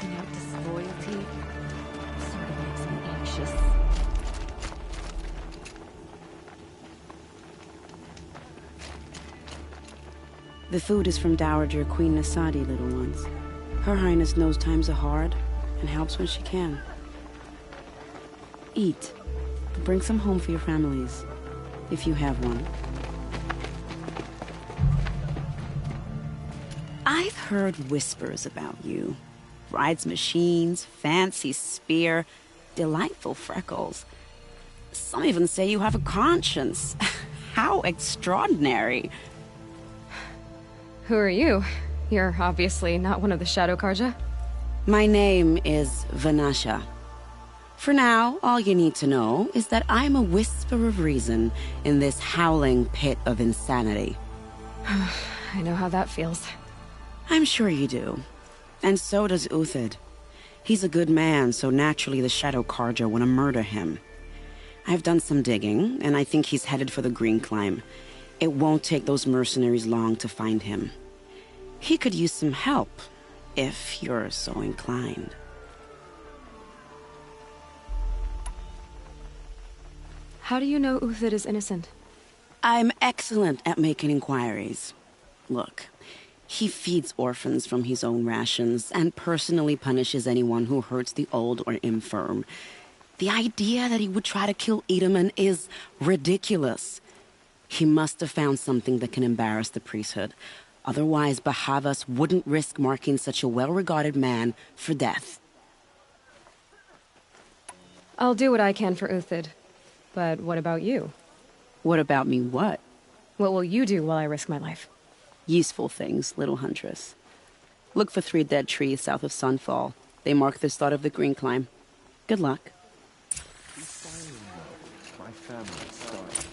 Acting out disloyalty sort of makes me anxious. The food is from Dowager Queen Nasadi, little ones. Her Highness knows times are hard and helps when she can. Eat. Bring some home for your families, if you have one. I've heard whispers about you. Rides machines, fancy spear, delightful freckles. Some even say you have a conscience. How extraordinary. Who are you? You're obviously not one of the Shadow Karja. My name is Vanasha. For now, all you need to know is that I'm a whisper of reason in this howling pit of insanity. I know how that feels. I'm sure you do. And so does Uthid. He's a good man, so naturally the Shadow Karja want to murder him. I've done some digging, and I think he's headed for the Green Climb. It won't take those mercenaries long to find him. He could use some help, if you're so inclined. How do you know Uthid is innocent? I'm excellent at making inquiries. Look, he feeds orphans from his own rations and personally punishes anyone who hurts the old or infirm. The idea that he would try to kill Edaman is ridiculous. He must have found something that can embarrass the priesthood. Otherwise, Bahavas wouldn't risk marking such a well-regarded man for death. I'll do what I can for Uthid. But what about you? What about me what? What will you do while I risk my life? Useful things, little huntress. Look for 3 dead trees south of Sunfall. They mark the start of the Green Climb. Good luck. My family started.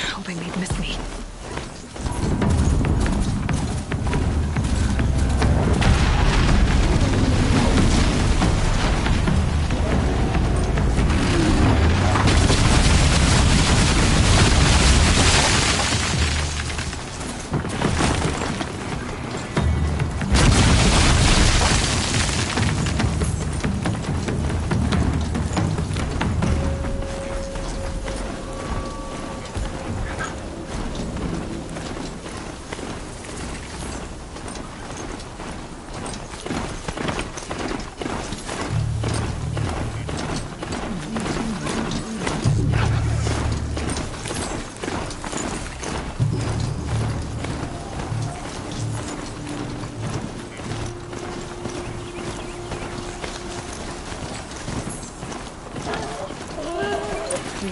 Hoping they'd miss me.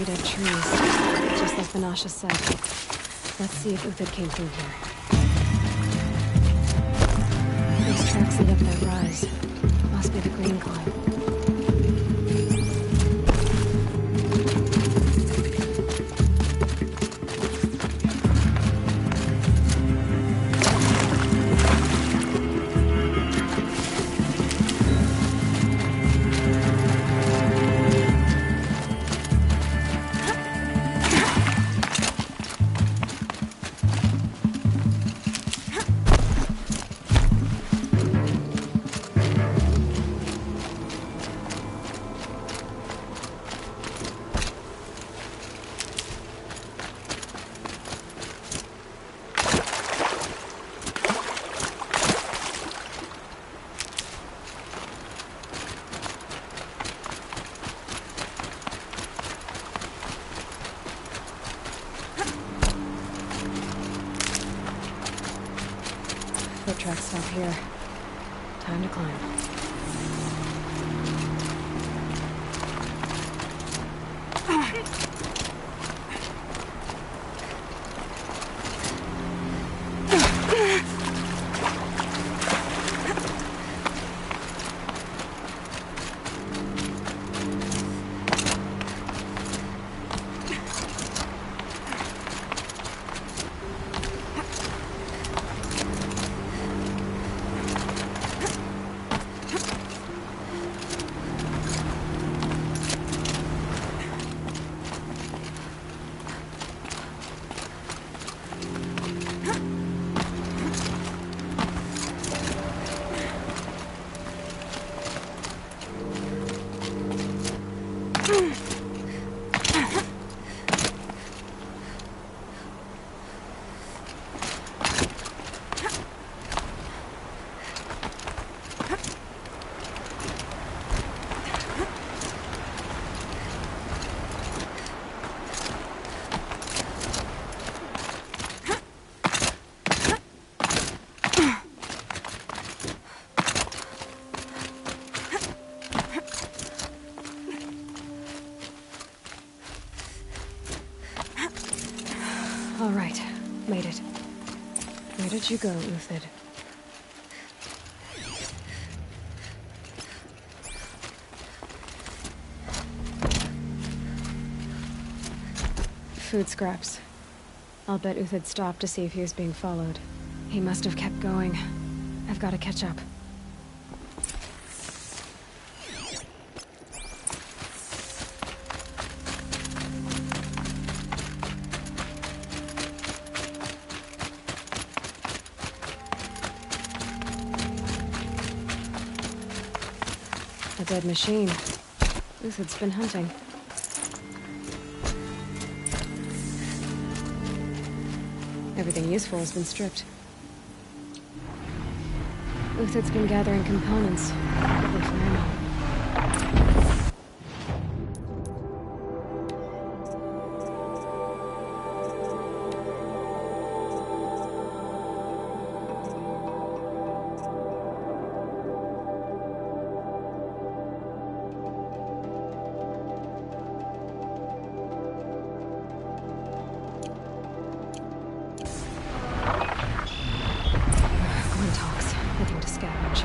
Dead trees, just like Vanasha said. Let's see if Uthid came through here. Those tracks lead up that rise. Must be the Green Climb. cart tracks stop here. Time to climb. All right, made it. Where did you go, Unfa1r? Food scraps. I'll bet Unfa1r stopped to see if he was being followed. He must have kept going. I've got to catch up. A dead machine. Unfa1r's been hunting. Everything useful has been stripped. Unfa1r's been gathering components, probably for ammo. Nothing to scavenge.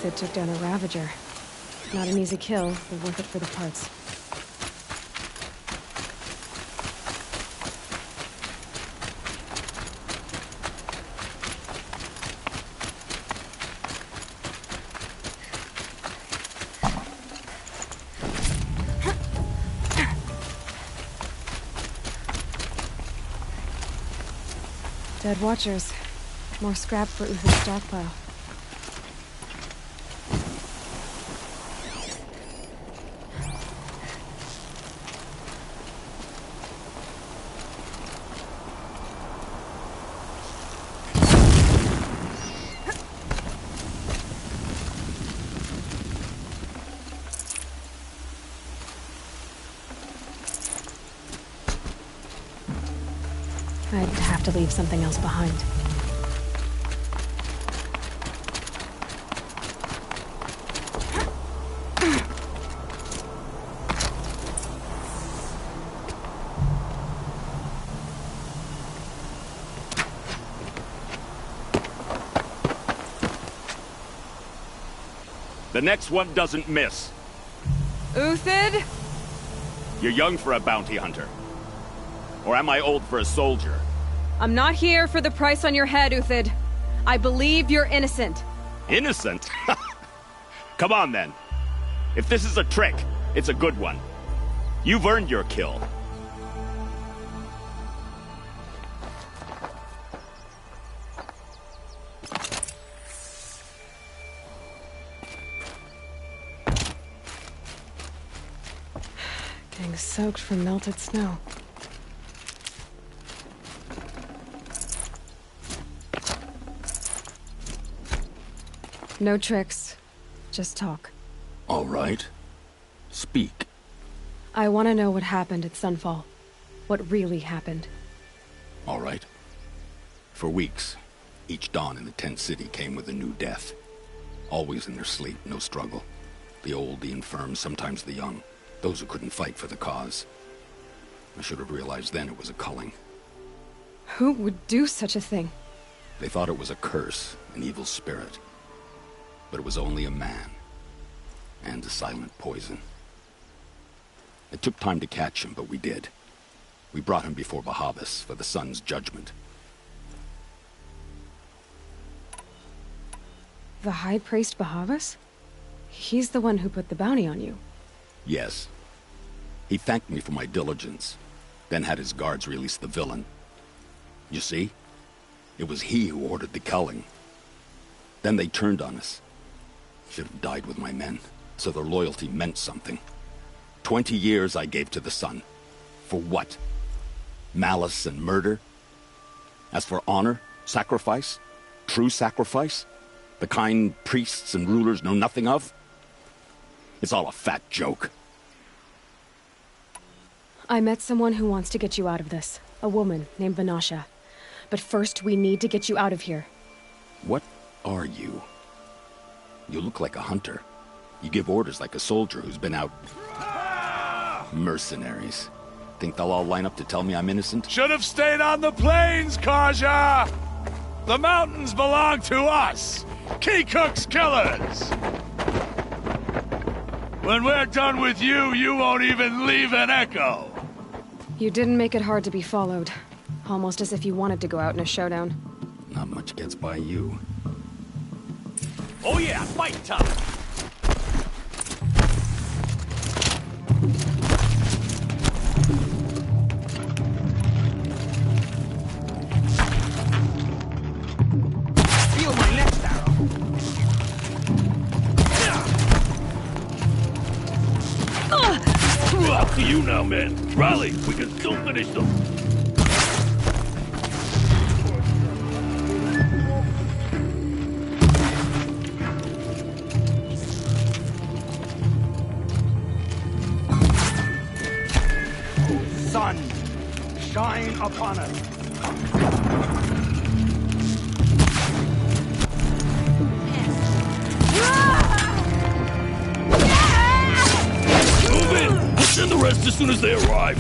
Uthid took down a Ravager. Not an easy kill, but worth it for the parts. Dead Watchers. More scrap for Uthid's stockpile. I'd have to leave something else behind. The next one doesn't miss. Uthid? You're young for a bounty hunter. Or am I old for a soldier? I'm not here for the price on your head, Uthid. I believe you're innocent. Innocent? Come on, then. If this is a trick, it's a good one. You've earned your kill. Getting soaked from melted snow. No tricks. Just talk. All right. Speak. I want to know what happened at Sunfall. What really happened. All right. For weeks, each dawn in the tent city came with a new death. Always in their sleep, no struggle. The old, the infirm, sometimes the young. Those who couldn't fight for the cause. I should have realized then it was a culling. Who would do such a thing? They thought it was a curse, an evil spirit. But it was only a man. And a silent poison. It took time to catch him, but we did. We brought him before Bahavas for the sun's judgment. The High Priest Bahavas? He's the one who put the bounty on you. Yes. He thanked me for my diligence, then had his guards release the villain. You see? It was he who ordered the culling. Then they turned on us. Should have died with my men, so their loyalty meant something. 20 years I gave to the sun. For what? Malice and murder? As for honor, sacrifice, true sacrifice, the kind priests and rulers know nothing of? It's all a fat joke. I met someone who wants to get you out of this. A woman named Vanasha. But first, we need to get you out of here. What are you? You look like a hunter. You give orders like a soldier who's been out... Mercenaries. Think they'll all line up to tell me I'm innocent? Should have stayed on the plains, Kaja! The mountains belong to us! Keycook's killers! When we're done with you, you won't even leave an echo! You didn't make it hard to be followed. Almost as if you wanted to go out in a showdown. Not much gets by you. Oh yeah, fight time! Feel my next arrow! Up to you now, men. Rally, we can still finish them. Sun, shine upon us. Move in! We'll send the rest as soon as they arrive.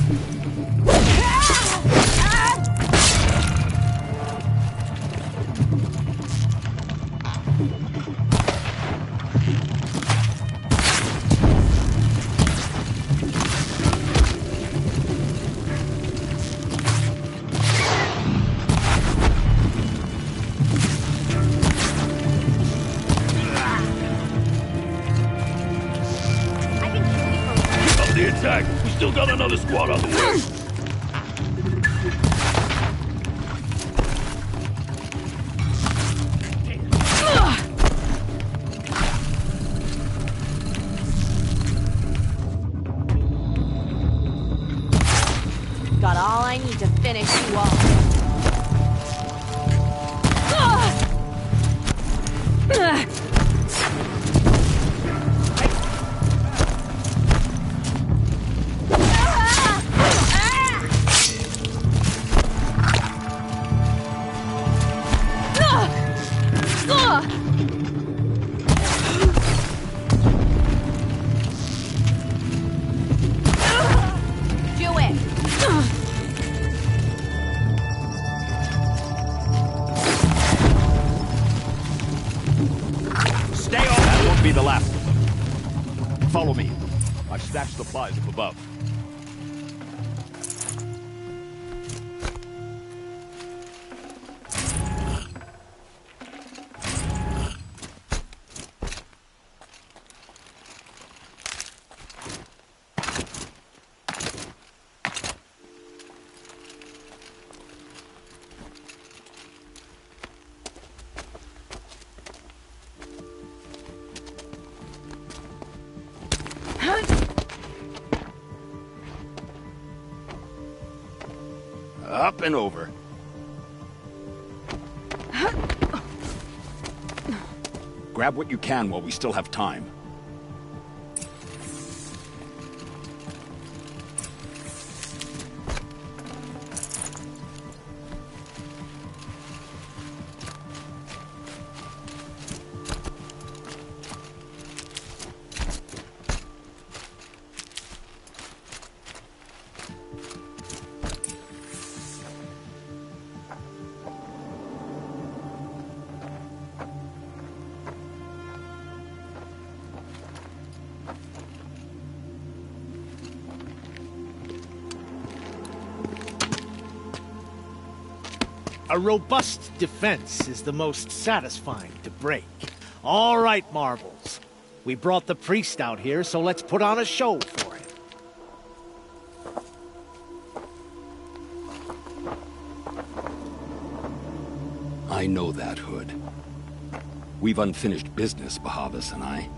finish you all. Be the last. Follow me. I've stashed supplies up above. Up and over. Grab what you can while we still have time. A robust defense is the most satisfying to break. All right, Marbles. We brought the priest out here, so let's put on a show for him. I know that, Hood. We've unfinished business, Bahavas and I.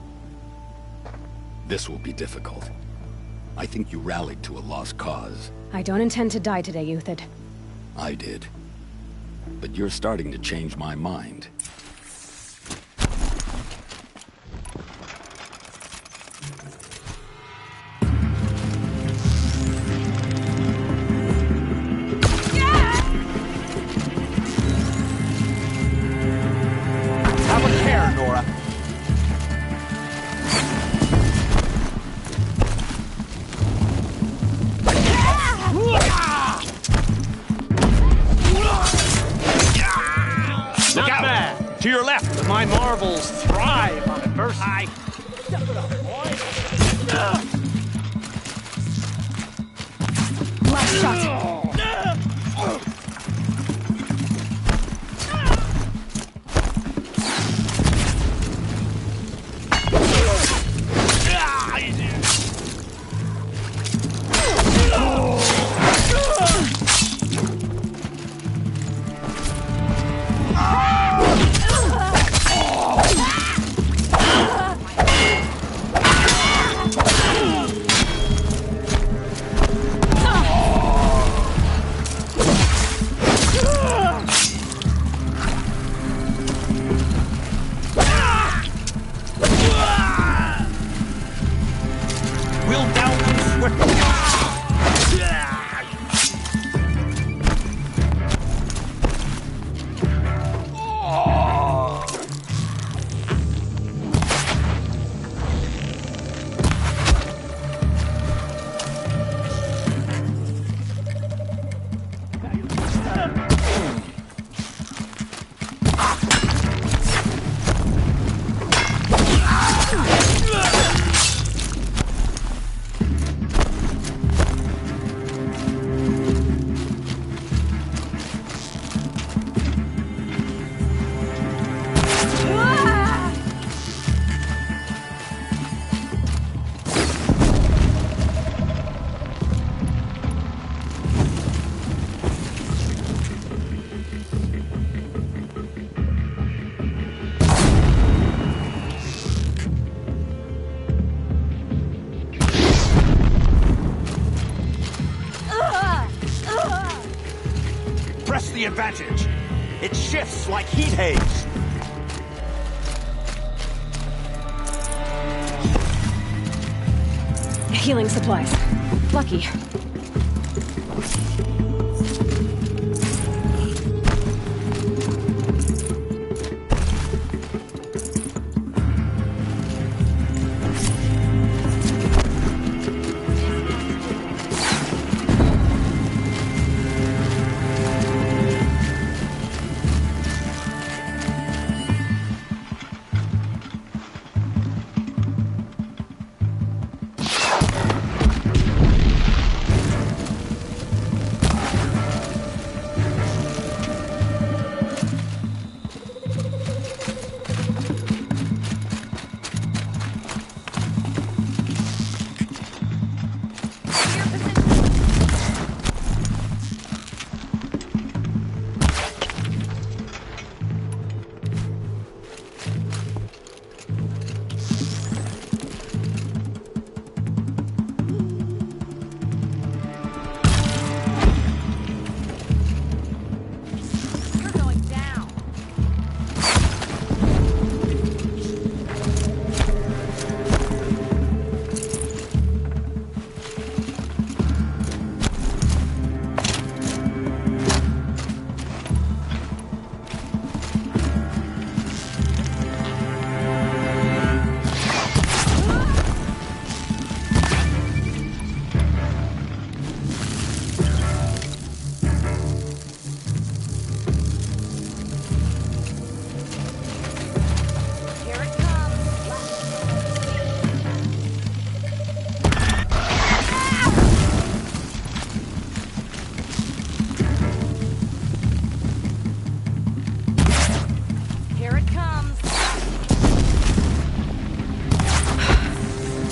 This will be difficult. I think you rallied to a lost cause. I don't intend to die today, Uthid. I did. But you're starting to change my mind. Have a care, Nora. Look out! To your left! My Marbles thrive on adversity. Last shot. us the advantage. It shifts like heat haze. Healing supplies. Lucky.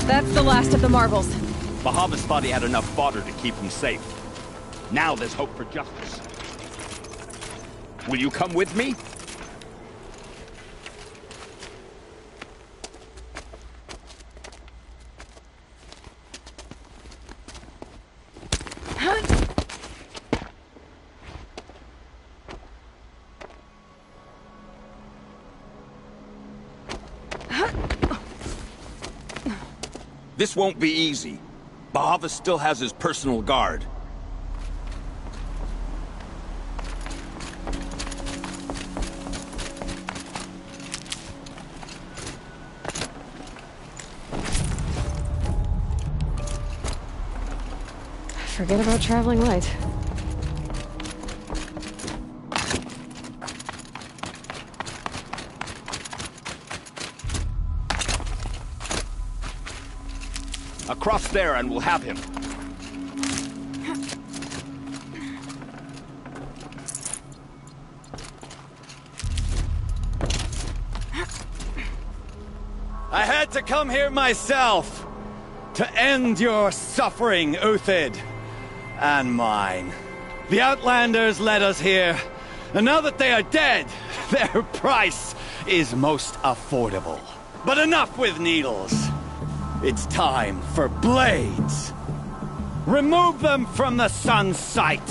That's the last of the marbles. Bahavas thought he had enough fodder to keep him safe. Now there's hope for justice. Will you come with me? This won't be easy. Bahava still has his personal guard. Forget about traveling light. Across there and we'll have him. I had to come here myself to end your suffering, Uthid, and mine. The Outlanders led us here, and now that they are dead, their price is most affordable. But enough with needles. It's time for blades. Remove them from the sun's sight.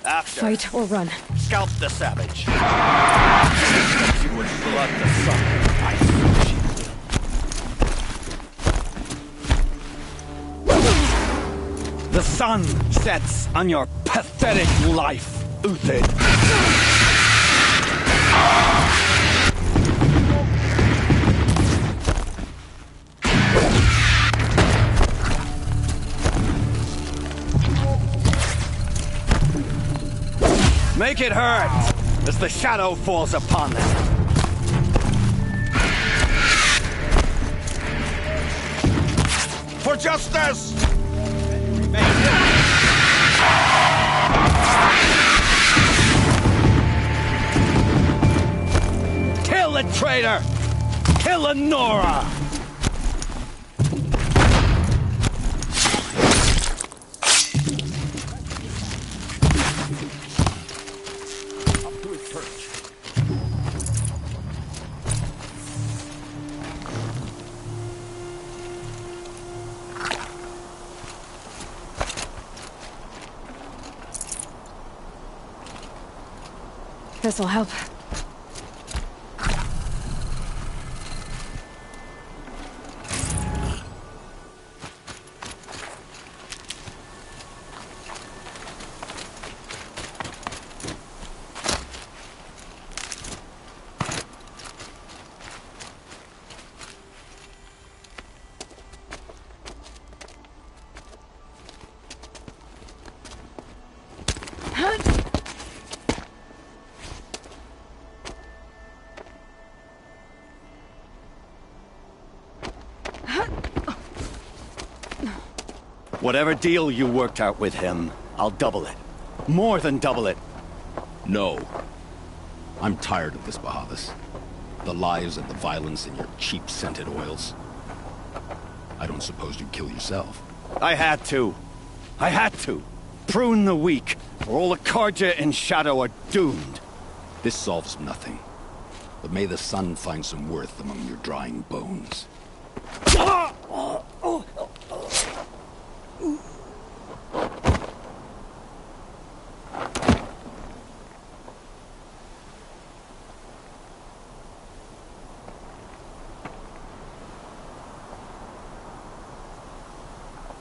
After, Fight or run. scalp the savage. You would flood the sun. I see. The sun sets on your pathetic life, Uthid. Make it hurt as the shadow falls upon them. For justice! Kill the traitor! Kill Nora! This'll help. Whatever deal you worked out with him, I'll double it. More than double it. No. I'm tired of this, Bahavas. The lies and the violence and your cheap-scented oils. I don't suppose you'd kill yourself. I had to. I had to. Prune the weak, or all the Karja in Shadow are doomed. This solves nothing. But may the sun find some worth among your drying bones.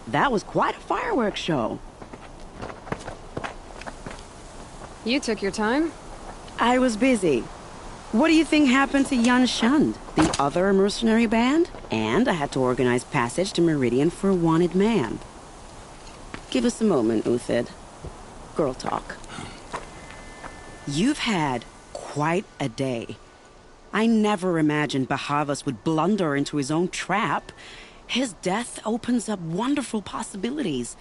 That was quite a fireworks show. You took your time? I was busy. What do you think happened to Unfa1rPS's, the other mercenary band? And I had to organize passage to Meridian for a wanted man. Give us a moment, Uthid. Girl talk. You've had quite a day. I never imagined Bahavas would blunder into his own trap. His death opens up wonderful possibilities.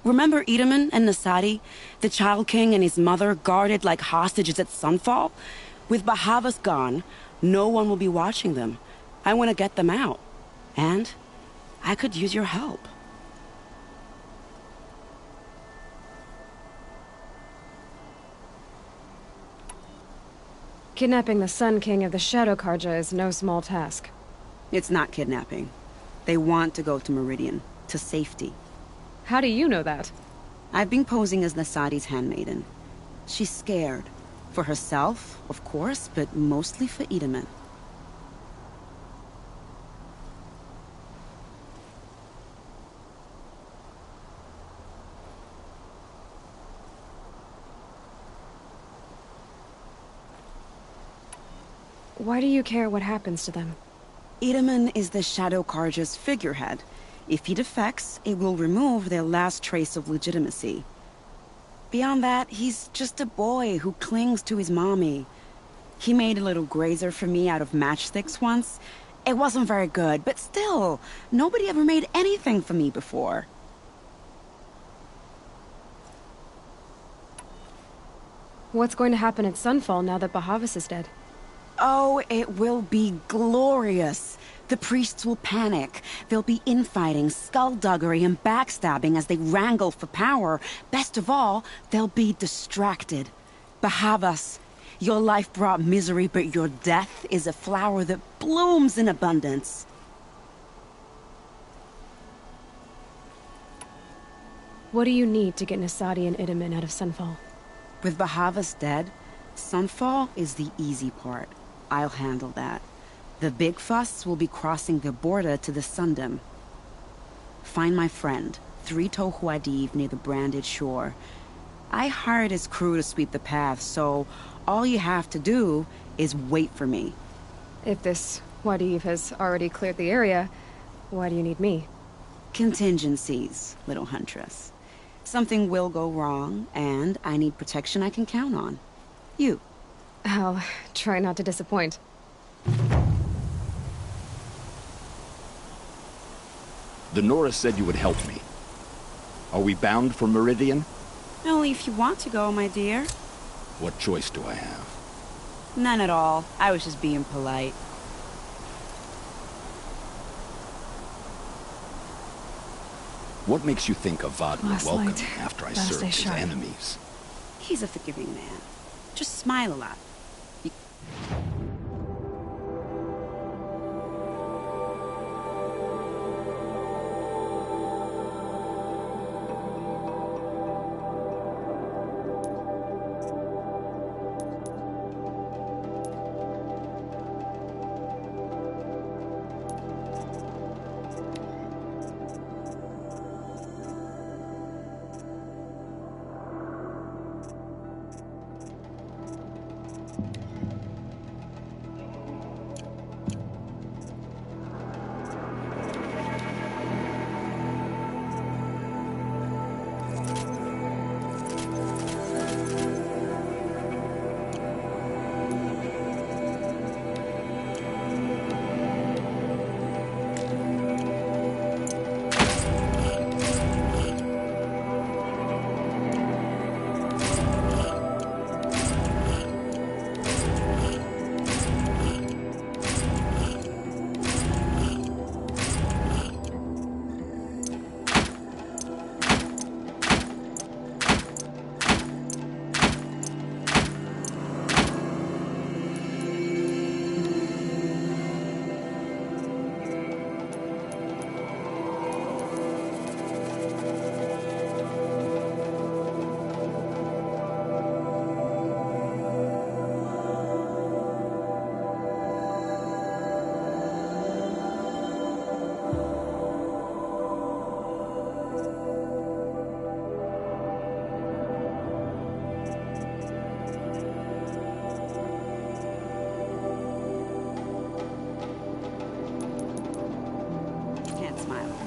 Remember Edaman and Nasadi, the Child King and his mother guarded like hostages at sunfall? With Bahavas gone, no one will be watching them. I want to get them out. And I could use your help. Kidnapping the Sun King of the Shadow Karja is no small task. It's not kidnapping. They want to go to Meridian, to safety. How do you know that? I've been posing as Nasadi's handmaiden. She's scared. For herself, of course, but mostly for Edaman. Why do you care what happens to them? Edaman is the Shadow Karja's figurehead. If he defects, it will remove their last trace of legitimacy. Beyond that, he's just a boy who clings to his mommy. He made a little grazer for me out of matchsticks once. It wasn't very good, but still, nobody ever made anything for me before. What's going to happen at Sunfall now that Bahavas is dead? Oh, it will be glorious. The priests will panic. There'll be infighting, skullduggery, and backstabbing as they wrangle for power. Best of all, they'll be distracted. Bahavas, your life brought misery, but your death is a flower that blooms in abundance. What do you need to get Nasadi and Edaman out of Sunfall? With Bahavas dead, Sunfall is the easy part. I'll handle that. The big fuss will be crossing the border to the Sundom. Find my friend, 3 Tohuadiv near the branded shore. I hired his crew to sweep the path, so all you have to do is wait for me. If this Wadiv has already cleared the area, why do you need me? Contingencies, little huntress. Something will go wrong, and I need protection I can count on. You. I'll try not to disappoint. The Nora said you would help me. Are we bound for Meridian? Only if you want to go, my dear. What choice do I have? None at all. I was just being polite. What makes you think Avad would Last welcome light. me after I Gotta served stay his sharp. enemies? He's a forgiving man. Just smile a lot.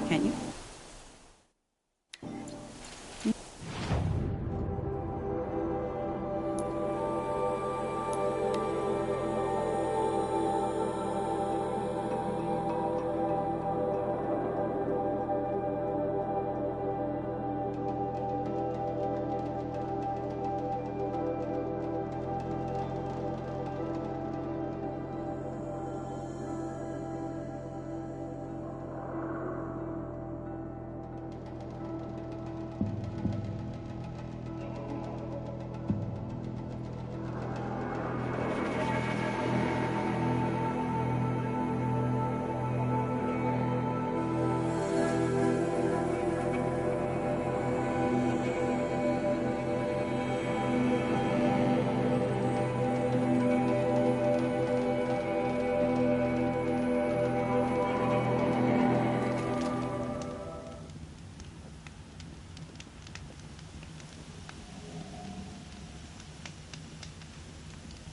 can't you?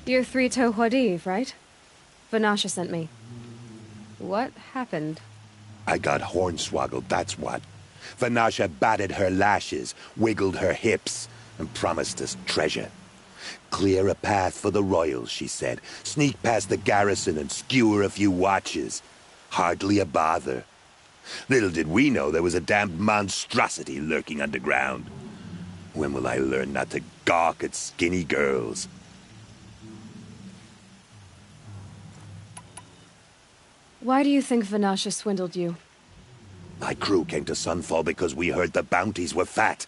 You're 3-Toe Huadiv, right? Vanasha sent me. What happened? I got hornswoggled, that's what. Vanasha batted her lashes, wiggled her hips, and promised us treasure. Clear a path for the royals, she said. Sneak past the garrison and skewer a few watches. Hardly a bother. Little did we know there was a damned monstrosity lurking underground. When will I learn not to gawk at skinny girls? Why do you think Vanasha swindled you? My crew came to Sunfall because we heard the bounties were fat.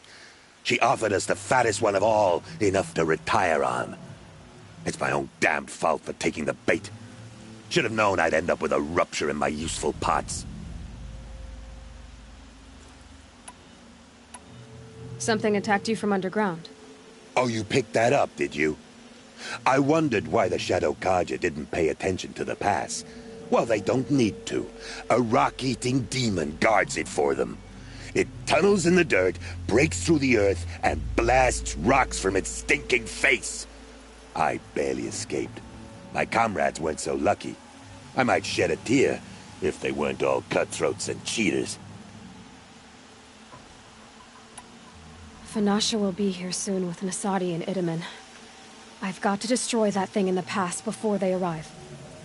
She offered us the fattest one of all, enough to retire on. It's my own damned fault for taking the bait. Should have known I'd end up with a rupture in my useful parts. Something attacked you from underground. Oh, you picked that up, did you? I wondered why the Shadow Kaja didn't pay attention to the pass. Well, they don't need to. A rock-eating demon guards it for them. It tunnels in the dirt, breaks through the earth, and blasts rocks from its stinking face. I barely escaped. My comrades weren't so lucky. I might shed a tear if they weren't all cutthroats and cheaters. Vanasha will be here soon with Nasadi and Itamen. I've got to destroy that thing in the pass before they arrive.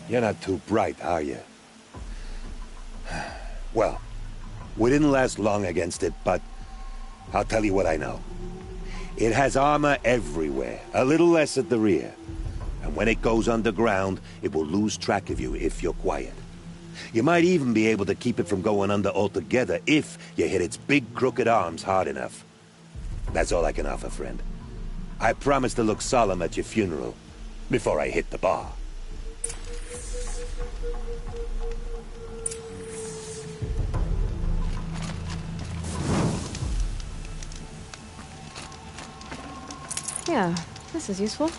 You're not too bright, are you? Well, we didn't last long against it, but I'll tell you what I know. It has armor everywhere, a little less at the rear. And when it goes underground, it will lose track of you if you're quiet. You might even be able to keep it from going under altogether if you hit its big crooked arms hard enough. That's all I can offer, friend. I promise to look solemn at your funeral before I hit the bar. Yeah, this is useful.